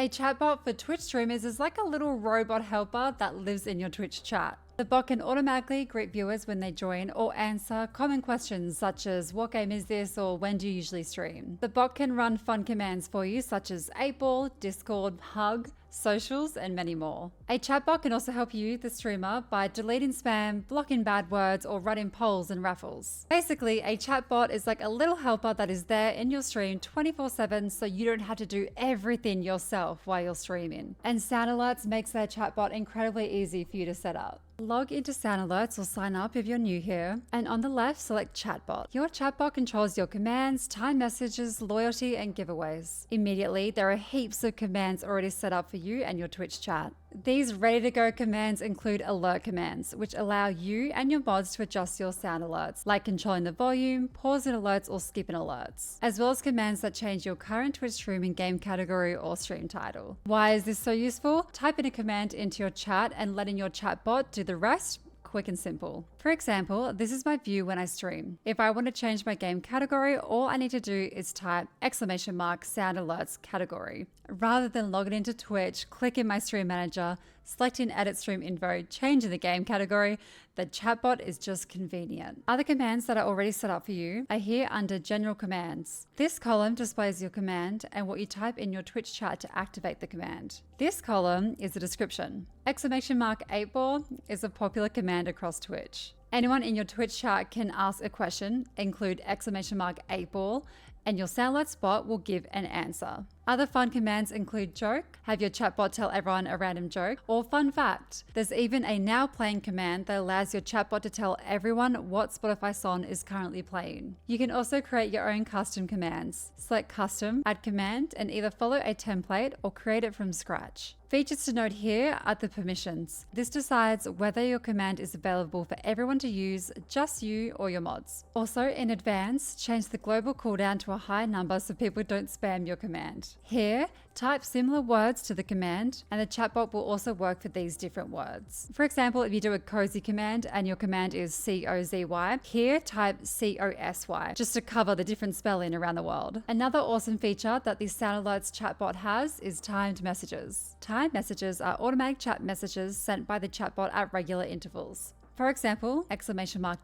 A chatbot for Twitch streamers is like a little robot helper that lives in your Twitch chat. The bot can automatically greet viewers when they join or answer common questions such as what game is this or when do you usually stream. The bot can run fun commands for you such as 8-ball, Discord, hug, socials, and many more. A chatbot can also help you, the streamer, by deleting spam, blocking bad words, or running polls and raffles. Basically, a chatbot is like a little helper that is there in your stream 24/7 so you don't have to do everything yourself while you're streaming. And Sound Alerts makes their chatbot incredibly easy for you to set up. Log into Sound Alerts or sign up if you're new here, and on the left select Chatbot. Your chatbot controls your commands, time messages, loyalty, and giveaways. Immediately, there are heaps of commands already set up for you and your Twitch chat. These ready-to-go commands include alert commands, which allow you and your mods to adjust your sound alerts, like controlling the volume, pausing alerts, or skipping alerts, as well as commands that change your current Twitch streaming game category or stream title. Why is this so useful? Type in a command into your chat and letting your chatbot do the rest. Quick and simple. For example, this is my view when I stream. If I want to change my game category, all I need to do is type !sound alerts category. Rather than logging into Twitch, click in my stream manager, selecting edit stream info, changing the game category, the chatbot is just convenient. Other commands that are already set up for you are here under general commands. This column displays your command and what you type in your Twitch chat to activate the command. This column is the description. !8ball is a popular command across Twitch. Anyone in your Twitch chat can ask a question, include !8ball, and your Sound Alerts bot will give an answer. Other fun commands include joke, have your chatbot tell everyone a random joke, or fun fact. There's even a now playing command that allows your chatbot to tell everyone what Spotify song is currently playing. You can also create your own custom commands. Select custom, add command, and either follow a template or create it from scratch. Features to note here are the permissions. This decides whether your command is available for everyone to use, just you or your mods. Also, in advance, change the global cooldown to a high number so people don't spam your command. Here, type similar words to the command, and the chatbot will also work for these different words. For example, if you do a cozy command and your command is COZY, here type COSY, just to cover the different spelling around the world. Another awesome feature that the Sound Alerts chatbot has is timed messages. Timed messages are automatic chat messages sent by the chatbot at regular intervals. For example,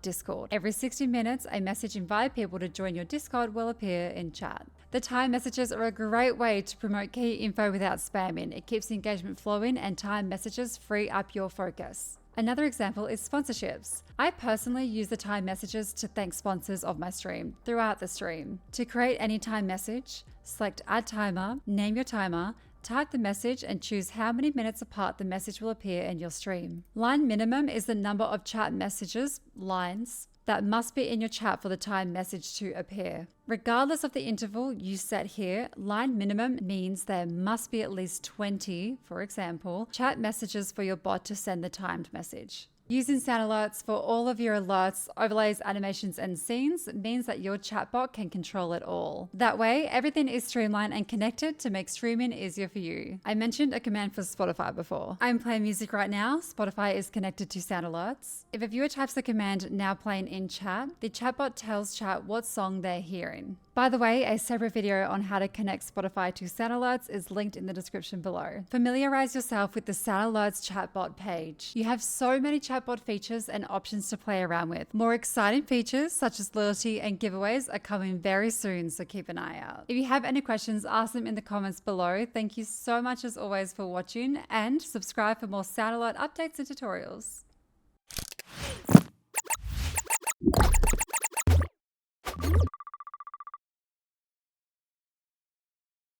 !Discord. Every 60 minutes, a message inviting people to join your Discord will appear in chat. The time messages are a great way to promote key info without spamming. It keeps engagement flowing and time messages free up your focus. Another example is sponsorships. I personally use the time messages to thank sponsors of my stream throughout the stream. To create any time message, select Add Timer, name your timer, type the message and choose how many minutes apart the message will appear in your stream. Line minimum is the number of chat messages, lines, that must be in your chat for the time message to appear. Regardless of the interval you set here, line minimum means there must be at least 20, for example, chat messages for your bot to send the timed message. Using Sound Alerts for all of your alerts, overlays, animations, and scenes means that your chatbot can control it all. That way, everything is streamlined and connected to make streaming easier for you. I mentioned a command for Spotify before. I'm playing music right now. Spotify is connected to Sound Alerts. If a viewer types the command now playing in chat, the chatbot tells chat what song they're hearing. By the way, a separate video on how to connect Spotify to Sound Alerts is linked in the description below. Familiarize yourself with the Sound Alerts chatbot page. You have so many chatbot features and options to play around with. More exciting features such as loyalty and giveaways are coming very soon, so keep an eye out. If you have any questions, ask them in the comments below. Thank you so much as always for watching, and subscribe for more Sound Alert updates and tutorials.